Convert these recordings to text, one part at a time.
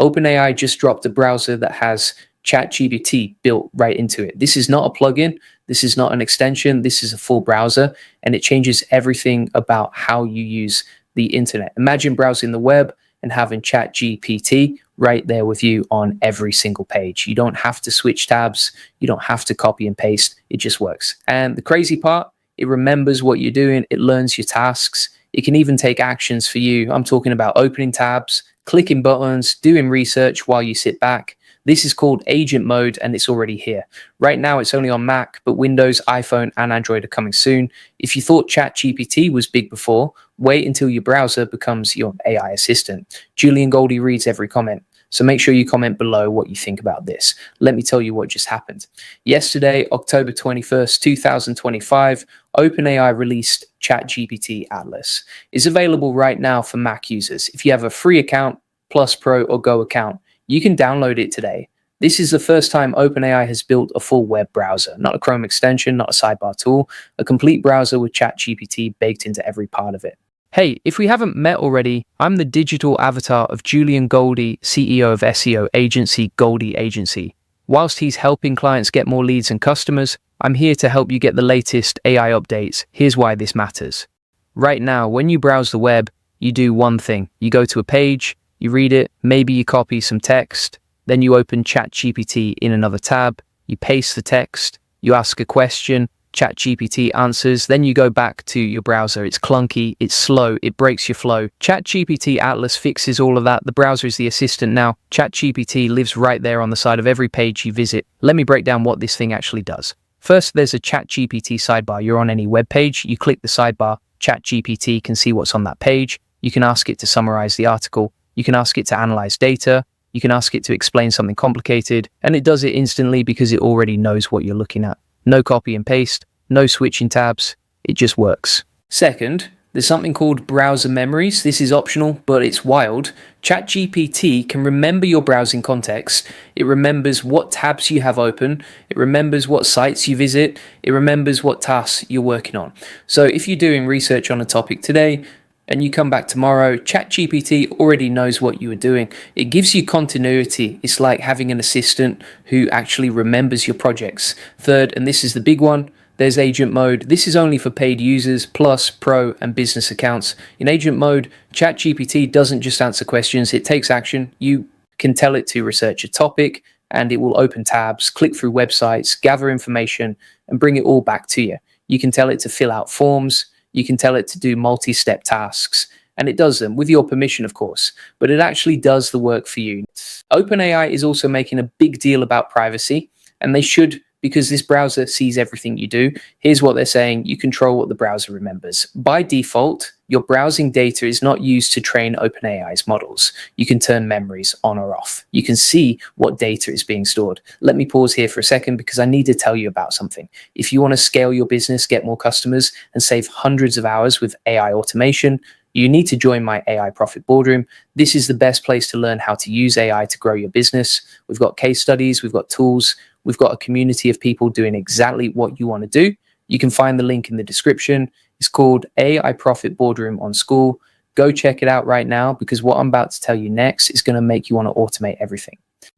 OpenAI just dropped a browser that has ChatGPT built right into it. This is not a plugin. This is not an extension. This is a full browser, and it changes everything about how you use the internet. Imagine browsing the web and having ChatGPT right there with you on every single page. You don't have to switch tabs. You don't have to copy and paste. It just works. And the crazy part, it remembers what you're doing. It learns your tasks. It can even take actions for you. I'm talking about opening tabs, clicking buttons, doing research while you sit back. This is called agent mode, and it's already here. Right now, it's only on Mac, but Windows, iPhone, and Android are coming soon. If you thought ChatGPT was big before, wait until your browser becomes your AI assistant. Julian Goldie reads every comment, so make sure you comment below what you think about this. Let me tell you what just happened. Yesterday, October 21st, 2025, OpenAI released ChatGPT Atlas. It's available right now for Mac users. If you have a free account, Plus Pro, or Go account, you can download it today. This is the first time OpenAI has built a full web browser, not a Chrome extension, not a sidebar tool, a complete browser with ChatGPT baked into every part of it. Hey, if we haven't met already, I'm the digital avatar of Julian Goldie, CEO of SEO agency Goldie Agency. Whilst he's helping clients get more leads and customers, I'm here to help you get the latest AI updates. Here's why this matters. Right now, when you browse the web, you do one thing. You go to a page, you read it, maybe you copy some text, then you open ChatGPT in another tab, you paste the text, you ask a question, ChatGPT answers, then you go back to your browser. It's clunky, it's slow, it breaks your flow. ChatGPT Atlas fixes all of that. The browser is the assistant now. ChatGPT lives right there on the side of every page you visit. Let me break down what this thing actually does. First, there's a ChatGPT sidebar. You're on any web page, you click the sidebar, ChatGPT can see what's on that page. You can ask it to summarize the article. You can ask it to analyze data. You can ask it to explain something complicated, and it does it instantly because it already knows what you're looking at. No copy and paste, no switching tabs. It just works. Second, there's something called browser memories. This is optional, but it's wild. ChatGPT can remember your browsing context. It remembers what tabs you have open. It remembers what sites you visit. It remembers what tasks you're working on. So if you're doing research on a topic today, and you come back tomorrow, ChatGPT already knows what you were doing. It gives you continuity. It's like having an assistant who actually remembers your projects. Third, and this is the big one, there's agent mode. This is only for paid users, Plus, Pro, and business accounts. In agent mode, ChatGPT doesn't just answer questions, it takes action. You can tell it to research a topic, and it will open tabs, click through websites, gather information, and bring it all back to you. You can tell it to fill out forms. You can tell it to do multi-step tasks, and it does them with your permission, of course, but it actually does the work for you. OpenAI is also making a big deal about privacy, and they should, because this browser sees everything you do. Here's what they're saying. You control what the browser remembers. By default, your browsing data is not used to train OpenAI's models. You can turn memories on or off. You can see what data is being stored. Let me pause here for a second because I need to tell you about something. If you want to scale your business, get more customers, and save hundreds of hours with AI automation, you need to join my AI Profit Boardroom. This is the best place to learn how to use AI to grow your business. We've got case studies, we've got tools, we've got a community of people doing exactly what you want to do. You can find the link in the description. It's called AI Profit Boardroom on School. Go check it out right now because what I'm about to tell you next is going to make you want to automate everything.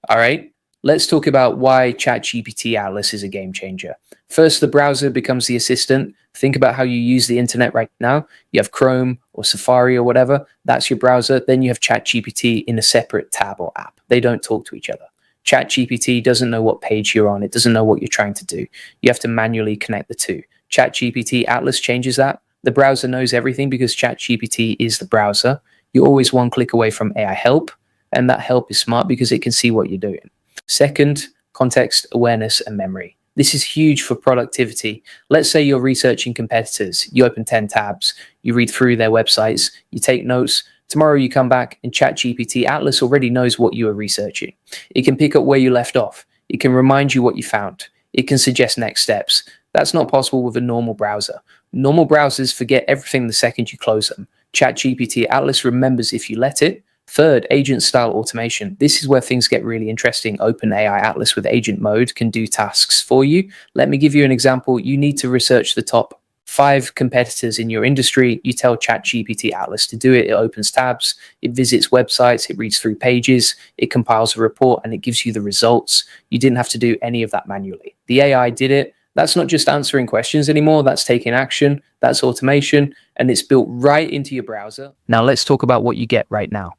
All right, let's talk about why ChatGPT Atlas is a game changer. First, the browser becomes the assistant. Think about how you use the internet right now. You have Chrome or Safari or whatever. That's your browser. Then you have ChatGPT in a separate tab or app. They don't talk to each other. ChatGPT doesn't know what page you're on. It doesn't know what you're trying to do. You have to manually connect the two. ChatGPT Atlas changes that. The browser knows everything because ChatGPT is the browser. You're always one click away from AI help, and that help is smart because it can see what you're doing. Second, context, awareness, and memory. This is huge for productivity. Let's say you're researching competitors. You open 10 tabs, you read through their websites, you take notes. Tomorrow you come back and ChatGPT Atlas already knows what you are researching. It can pick up where you left off. It can remind you what you found. It can suggest next steps. That's not possible with a normal browser. Normal browsers forget everything the second you close them. ChatGPT Atlas remembers if you let it. Third, agent-style automation. This is where things get really interesting. OpenAI Atlas with agent mode can do tasks for you. Let me give you an example. You need to research the top 5 competitors in your industry, you tell ChatGPT Atlas to do it. It opens tabs, it visits websites, it reads through pages, it compiles a report, and it gives you the results. You didn't have to do any of that manually. The AI did it. That's not just answering questions anymore, that's taking action, that's automation, and it's built right into your browser. Now let's talk about what you get right now.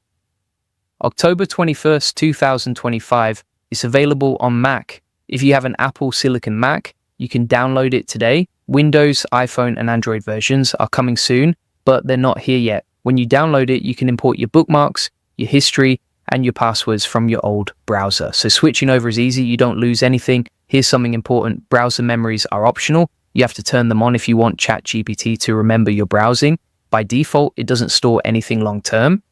October 21st, 2025 is available on Mac. If you have an Apple Silicon Mac, you can download it today. Windows, iPhone, and Android versions are coming soon, but they're not here yet. When you download it, you can import your bookmarks, your history, and your passwords from your old browser. So switching over is easy, you don't lose anything. Here's something important, browser memories are optional. You have to turn them on if you want ChatGPT to remember your browsing. By default, it doesn't store anything long term.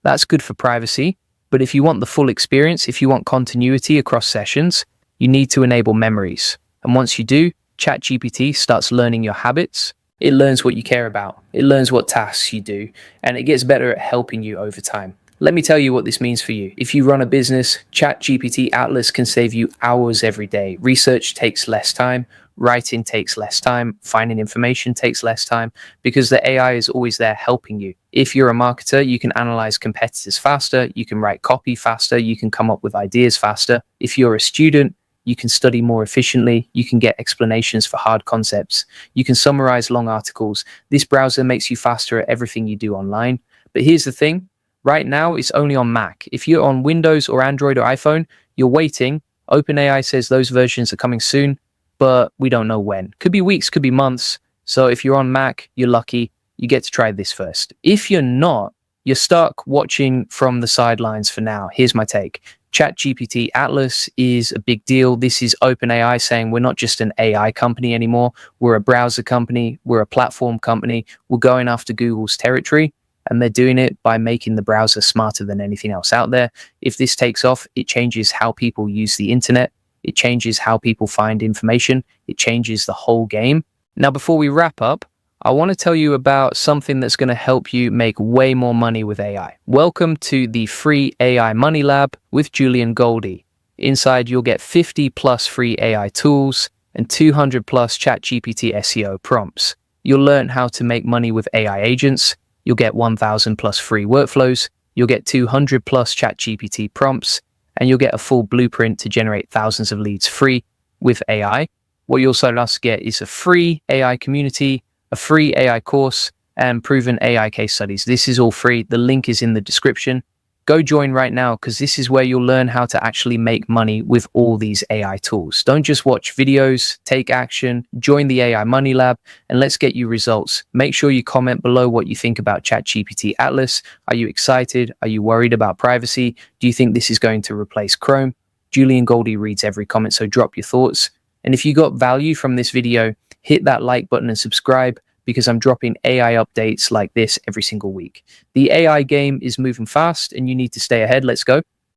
That's good for privacy, but if you want the full experience, if you want continuity across sessions, you need to enable memories. And once you do, ChatGPT starts learning your habits. It learns what you care about. It learns what tasks you do, and it gets better at helping you over time. Let me tell you what this means for you. If you run a business, ChatGPT Atlas can save you hours every day. Research takes less time. Writing takes less time. Finding information takes less time because the AI is always there helping you. If you're a marketer, you can analyze competitors faster. You can write copy faster. You can come up with ideas faster. If you're a student, you can study more efficiently. You can get explanations for hard concepts. You can summarize long articles. This browser makes you faster at everything you do online. But here's the thing. Right now, it's only on Mac. If you're on Windows or Android or iPhone, you're waiting. OpenAI says those versions are coming soon, but we don't know when. Could be weeks, could be months. So if you're on Mac, you're lucky. You get to try this first. If you're not, you're stuck watching from the sidelines for now. Here's my take. ChatGPT Atlas is a big deal. This is OpenAI saying we're not just an AI company anymore. We're a browser company. We're a platform company. We're going after Google's territory. And they're doing it by making the browser smarter than anything else out there. If this takes off, it changes how people use the internet. It changes how people find information. It changes the whole game. Now, before we wrap up, I want to tell you about something that's going to help you make way more money with AI. Welcome to the free AI Money Lab with Julian Goldie. Inside, you'll get 50 plus free AI tools and 200 plus ChatGPT SEO prompts. You'll learn how to make money with AI agents. You'll get 1,000 plus free workflows. You'll get 200 plus ChatGPT prompts, and you'll get a full blueprint to generate thousands of leads free with AI. What you also must get is a free AI community, a free AI course, and proven AI case studies. This is all free. The link is in the description. Go join right now because this is where you'll learn how to actually make money with all these AI tools. Don't just watch videos, take action, join the AI Money Lab, and let's get you results. Make sure you comment below what you think about ChatGPT Atlas. Are you excited? Are you worried about privacy? Do you think this is going to replace Chrome? Julian Goldie reads every comment, so drop your thoughts. And if you got value from this video, hit that like button and subscribe, because I'm dropping AI updates like this every single week. The AI game is moving fast and you need to stay ahead. Let's go.